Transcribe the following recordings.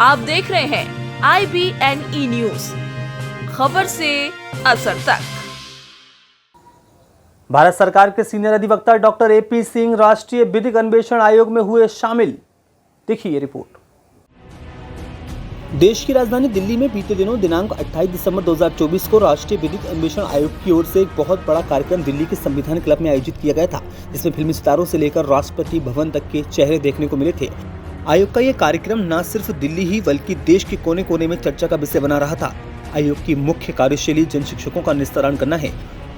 आप देख रहे हैं IBNE न्यूज, खबर से असर तक। भारत सरकार के सीनियर अधिवक्ता डॉक्टर AP सिंह राष्ट्रीय विधिक अन्वेषण आयोग में हुए शामिल। देखिए ये रिपोर्ट। देश की राजधानी दिल्ली में बीते दिनों दिनांक 28 दिसंबर 2024 को राष्ट्रीय विधिक अन्वेषण आयोग की ओर से एक बहुत बड़ा कार्यक्रम दिल्ली के संविधान क्लब में आयोजित किया गया था, जिसमें फिल्मी सितारों से लेकर राष्ट्रपति भवन तक के चेहरे देखने को मिले थे। आयोग का ये कार्यक्रम न सिर्फ दिल्ली ही बल्कि देश के कोने कोने में चर्चा का विषय बना रहा था। आयोग की मुख्य कार्यशैली जन शिक्षकों का निस्तारण करना है,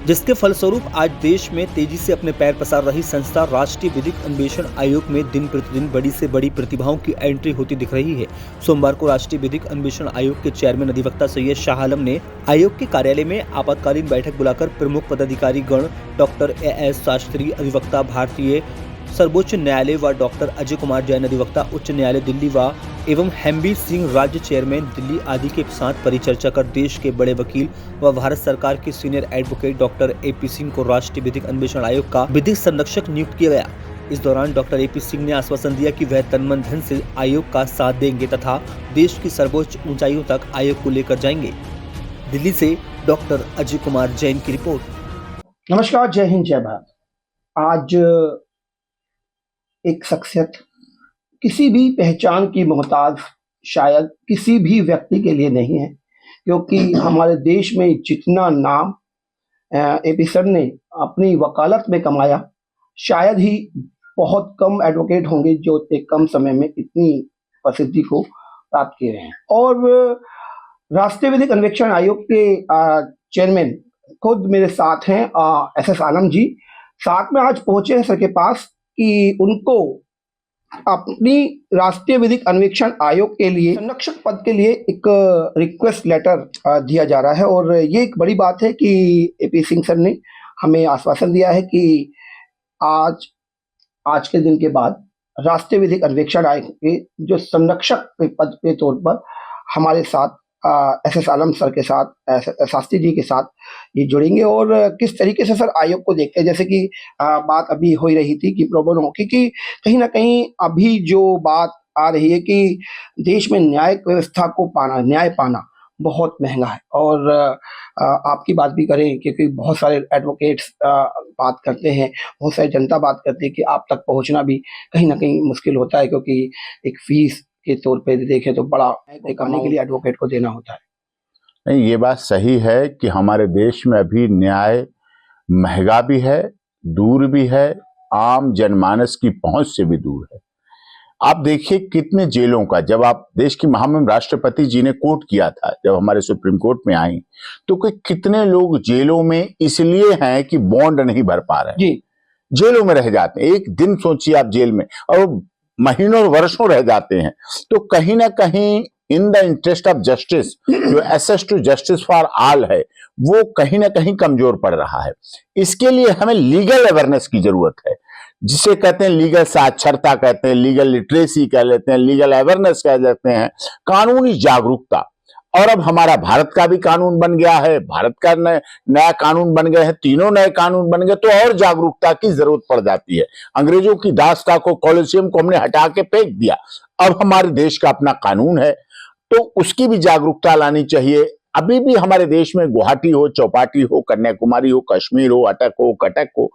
जिसके फलस्वरूप आज देश में तेजी से अपने पैर पसार रही संस्था राष्ट्रीय विधिक अन्वेषण आयोग में दिन प्रतिदिन बड़ी से बड़ी प्रतिभाओं की एंट्री होती दिख रही है। सोमवार को राष्ट्रीय विधिक अन्वेषण आयोग के चेयरमैन अधिवक्ता सैयद शाह आलम ने आयोग के कार्यालय में आपातकालीन बैठक बुलाकर प्रमुख पदाधिकारी गण डॉक्टर AS शास्त्री अधिवक्ता भारतीय सर्वोच्च न्यायालय व डॉक्टर अजय कुमार जैन अधिवक्ता उच्च न्यायालय दिल्ली व एवं हेमवीर सिंह राज्य चेयरमैन दिल्ली आदि के साथ परिचर्चा कर देश के बड़े वकील व भारत सरकार के senior advocate doctor AP Singh को राष्ट्रीय विधिक अन्वेषण आयोग का विधिक संरक्षक नियुक्त किया गया। इस दौरान डॉक्टर AP सिंह ने आश्वासन दिया कि वह तन मन धन से आयोग का साथ देंगे तथा देश की सर्वोच्च ऊंचाइयों तक आयोग को लेकर जाएंगे। दिल्ली से डॉक्टर अजय कुमार जैन की रिपोर्ट। नमस्कार, जय हिंद, जय भारत। आज एक शख्सियत किसी भी पहचान की मोहताज शायद किसी भी व्यक्ति के लिए नहीं है, क्योंकि हमारे देश में जितना नाम AP सर ने अपनी वकालत में कमाया, शायद ही बहुत कम एडवोकेट होंगे जो एक कम समय में इतनी प्रसिद्धि को प्राप्त किए हैं। और राष्ट्रीय विधिक अन्वेषण आयोग के चेयरमैन खुद मेरे साथ हैं, SS आलम जी साथ में आज पहुंचे हैं सर के पास कि उनको अपनी राष्ट्रीय विधिक अन्वेषण आयोग के लिए संरक्षक पद के लिए एक रिक्वेस्ट लेटर दिया जा रहा है। और ये एक बड़ी बात है कि AP सिंह सर ने हमें आश्वासन दिया है कि आज के दिन के बाद राष्ट्रीय विधिक अन्वेषण आयोग के जो संरक्षक के पद के तौर पर हमारे साथ SS आलम सर के साथ शास्त्री जी के साथ ये जुड़ेंगे। और किस तरीके से सर आयोग को देखते हैं, जैसे कि बात अभी हो ही रही थी कि प्रॉब्लम हो, क्योंकि कहीं ना कहीं अभी जो बात आ रही है कि देश में न्यायिक व्यवस्था को न्याय पाना बहुत महंगा है। और आपकी बात भी करें, क्योंकि बहुत सारे एडवोकेट्स बात करते हैं, बहुत सारी जनता बात करती है कि आप तक पहुंचना भी कहीं ना कहीं मुश्किल होता है, क्योंकि एक फीस के तौर पे देखें तो बड़ा करने के लिए एडवोकेट को देना होता है। नहीं, ये बात सही है कि हमारे देश में अभी न्याय महंगा भी है, दूर भी है, आम जनमानस की पहुंच से भी दूर है। आप देखिए कितने जेलों का, जब आप देश की महामहिम राष्ट्रपति जी ने कोट किया था, जब हमारे सुप्रीम कोर्ट में आई, तो कितने लोग जेलों में इसलिए हैं कि बॉन्ड नहीं भर पा रहे हैं, जेलों में रह जाते हैं। एक दिन सोचिए आप जेल में, और महीनों और वर्षों रह जाते हैं। तो कहीं ना कहीं in the interest of justice, जो access to justice for all है, वो कहीं ना कहीं कमजोर पड़ रहा है। इसके लिए हमें लीगल अवेयरनेस की जरूरत है, जिसे कहते हैं लीगल साक्षरता, कहते हैं लीगल लिटरेसी कह लेते हैं, लीगल अवेयरनेस कह लेते हैं, कानूनी जागरूकता। और अब हमारा भारत का भी कानून बन गया है, भारत का नया कानून बन गए हैं, तीनों नए कानून बन गए, तो और जागरूकता की जरूरत पड़ जाती है। अंग्रेजों की दास्ता को, कॉलोसियम को हमने हटा के फेंक दिया, अब हमारे देश का अपना कानून है, तो उसकी भी जागरूकता लानी चाहिए। अभी भी हमारे देश में गुवाहाटी हो, चौपाटी हो, कन्याकुमारी हो, कश्मीर हो, अटक हो, कटक हो,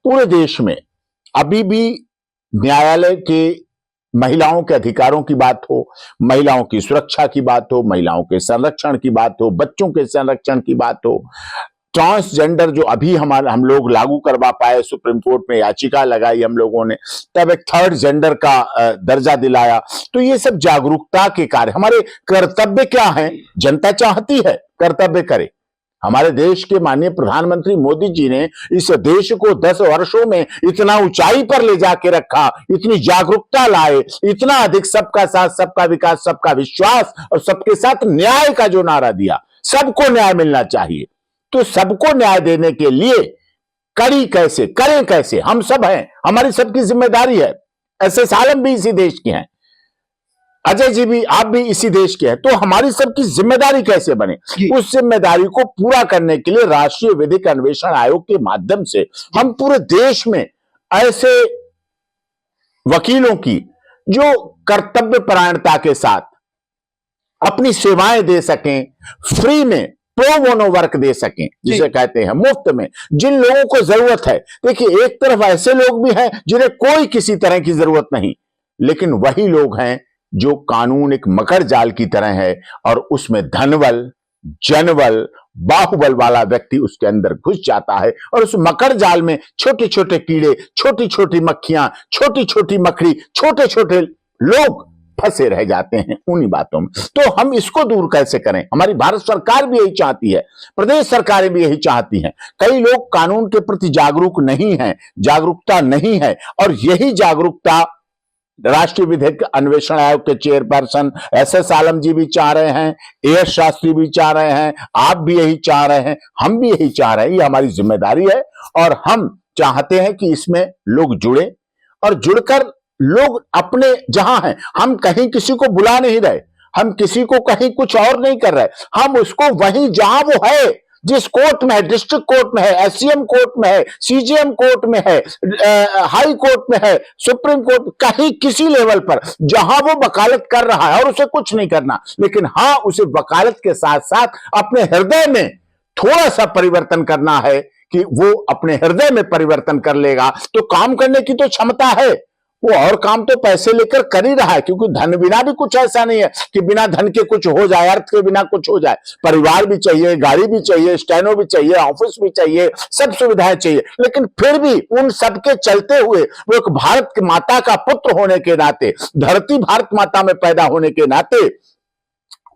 पूरे देश में अभी भी न्यायालय के महिलाओं के अधिकारों की बात हो, महिलाओं की सुरक्षा की बात हो, महिलाओं के संरक्षण की बात हो, बच्चों के संरक्षण की बात हो, ट्रांसजेंडर जो अभी हम लोग लागू करवा पाए, सुप्रीम कोर्ट में याचिका लगाई हम लोगों ने, तब एक थर्ड जेंडर का दर्जा दिलाया। तो ये सब जागरूकता के कार्य, हमारे कर्तव्य क्या है, जनता चाहती है कर्तव्य करे। हमारे देश के माननीय प्रधानमंत्री मोदी जी ने इस देश को 10 वर्षों में इतना ऊंचाई पर ले जाके रखा, इतनी जागरूकता लाए, इतना अधिक सबका साथ, सबका विकास, सबका विश्वास और सबके साथ न्याय का जो नारा दिया, सबको न्याय मिलना चाहिए। तो सबको न्याय देने के लिए करी कैसे, करें कैसे, हम सब हैं, हमारी सबकी जिम्मेदारी है। SS आलम भी इसी देश के हैं, अजय जी भी, आप भी इसी देश के हैं, तो हमारी सबकी जिम्मेदारी कैसे बने, उस जिम्मेदारी को पूरा करने के लिए राष्ट्रीय विधिक अन्वेषण आयोग के माध्यम से हम पूरे देश में ऐसे वकीलों की जो कर्तव्य परायणता के साथ अपनी सेवाएं दे सकें, फ्री में प्रो बोनो वर्क दे सकें, जिसे कहते हैं मुफ्त में, जिन लोगों को जरूरत है। देखिए, एक तरफ ऐसे लोग भी हैं जिन्हें कोई किसी तरह की जरूरत नहीं, लेकिन वही लोग हैं जो कानून एक मकर जाल की तरह है और उसमें धनबल, जनबल, बाहुबल वाला व्यक्ति उसके अंदर घुस जाता है और उस मकर जाल में छोटे छोटे कीड़े, छोटी छोटी मक्खियां, छोटी छोटी मकड़ी, छोटे छोटे लोग फंसे रह जाते हैं उन्हीं बातों में। तो हम इसको दूर कैसे करें? हमारी भारत सरकार भी यही चाहती है, प्रदेश सरकारें भी यही चाहती हैं। कई लोग कानून के प्रति जागरूक नहीं हैं, जागरूकता नहीं है, और यही जागरूकता राष्ट्रीय विधिक अन्वेषण आयोग के चेयरपर्सन एस आलम जी भी चाह रहे हैं, एस शास्त्री भी चाह रहे हैं, आप भी यही चाह रहे हैं, हम भी यही चाह रहे हैं। ये हमारी जिम्मेदारी है और हम चाहते हैं कि इसमें लोग जुड़े और जुड़कर लोग अपने जहां हैं, हम कहीं किसी को बुला नहीं रहे, हम किसी को कहीं कुछ और नहीं कर रहे, हम उसको वहीं जहां वो है, जिस कोर्ट में है, डिस्ट्रिक्ट कोर्ट में है, एससीएम कोर्ट में है, सीजेएम कोर्ट में है, हाई कोर्ट में है, सुप्रीम कोर्ट, कहीं किसी लेवल पर जहां वो वकालत कर रहा है, और उसे कुछ नहीं करना, लेकिन हां, उसे वकालत के साथ साथ अपने हृदय में थोड़ा सा परिवर्तन करना है कि वो अपने हृदय में परिवर्तन कर लेगा तो काम करने की तो क्षमता है। वो और काम तो पैसे लेकर कर ही रहा है, क्योंकि धन बिना भी कुछ ऐसा नहीं है कि बिना धन के कुछ हो जाए, अर्थ के बिना कुछ हो जाए। परिवार भी चाहिए, गाड़ी भी चाहिए, स्टेनो भी चाहिए, ऑफिस भी चाहिए, सब सुविधाएं चाहिए, लेकिन फिर भी उन सबके चलते हुए वो एक भारत की माता का पुत्र होने के नाते, धरती भारत माता में पैदा होने के नाते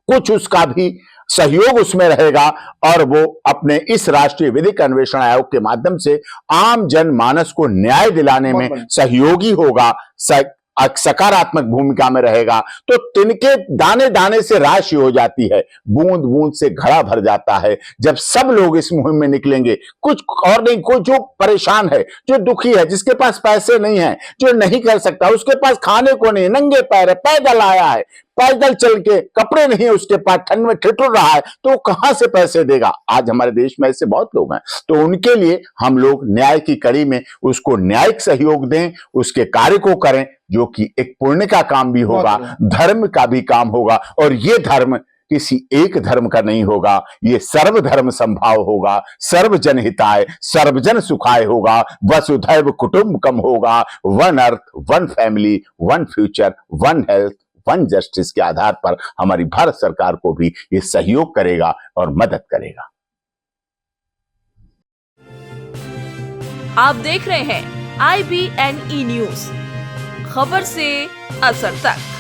कुछ उसका भी सहयोग उसमें रहेगा और वो अपने इस राष्ट्रीय विधिक अन्वेषण आयोग के माध्यम से आम जनमानस को न्याय दिलाने में सहयोगी होगा, सकारात्मक भूमिका में रहेगा। तो तिनके दाने दाने से राशि हो जाती है, बूंद बूंद से घड़ा भर जाता है। जब सब लोग इस मुहिम में निकलेंगे, कुछ और नहीं, कोई जो परेशान है, जो दुखी है, जिसके पास पैसे नहीं है, जो नहीं कर सकता, उसके पास खाने को नहीं, नंगे पैर है, पैदल आया है, पैदल चल के, कपड़े नहीं है उसके पास, ठंड में ठिठुर रहा है, तो वो कहां से पैसे देगा? आज हमारे देश में ऐसे बहुत लोग हैं। तो उनके लिए हम लोग न्याय की कड़ी में उसको न्यायिक सहयोग दें, उसके कार्य को करें, जो कि एक पुण्य का काम भी होगा, धर्म का भी काम होगा, और ये धर्म किसी एक धर्म का नहीं होगा, ये सर्वधर्म संभाव होगा, सर्वजन हिताय सर्वजन सुखाय होगा, वसुधैव कुटुंबकम होगा, one earth, one family, one future, one health, one justice के आधार पर हमारी भारत सरकार को भी ये सहयोग करेगा और मदद करेगा। आप देख रहे हैं IBNE न्यूज, खबर से असर तक।